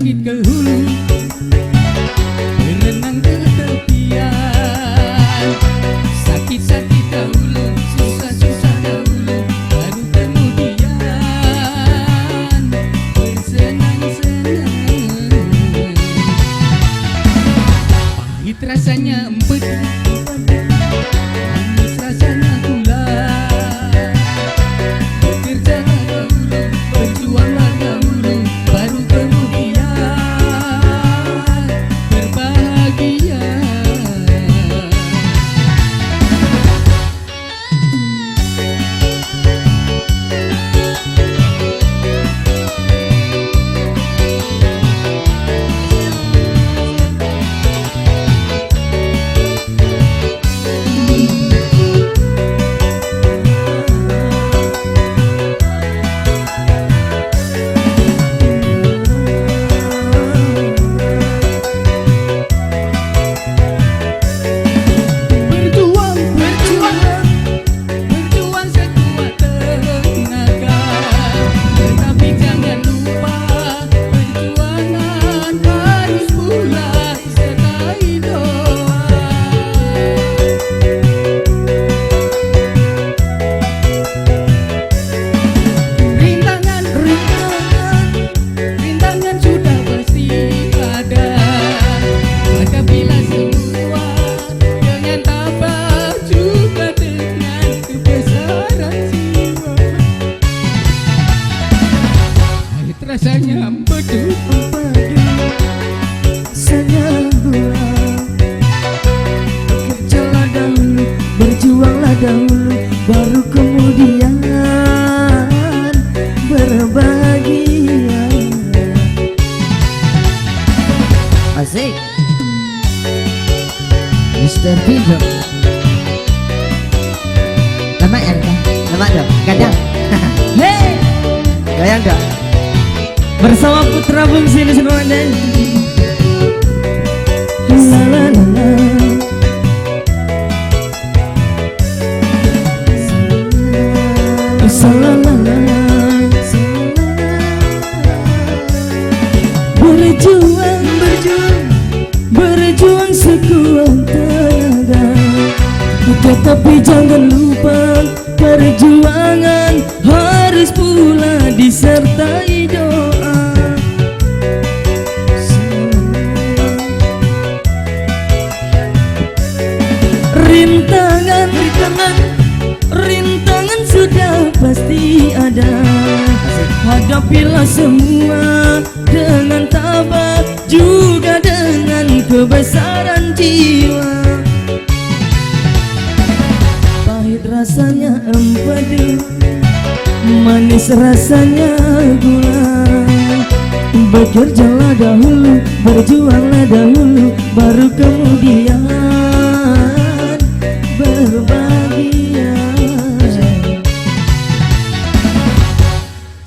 sakit ke hulu, berenang ke tepian. Sakit-sakit dahulu, susah-susah dahulu, baru kemudian bersenang-senang. Pahit rasanya empedu, manis rasanya gula. Bekerjalah dahulu, berjuanglah dahulu, baru kemudian berbahagia. Berjuang sekuat tenaga, tetapi jangan lupa perjuangan harus pula disertai doa. Rintangan sudah pasti ada, hadapilah semua dengan tabah juga dengan kebesaran jiwa. Pahit rasanya empedu, Rasanya gula. Bekerjalah dahulu, berjuanglah dahulu, baru kemudian berbahagia. Asik. Mr. Pinjok. Lemak ya? Lemak dong? Gadang. Hei, goyang dong. Bersama Putra Bungsi di seluruh dan La la la la. Salalala. Berjuang sekuat tenaga, tetapi jangan lupa perjuangan harus pula disertai doa. Rintangan sudah pasti ada, hadapilah semua dengan tabah juga dengan kebesaran jiwa. Pahit rasanya empedu, manis rasanya gula. Bekerjalah dahulu, berjuanglah dahulu,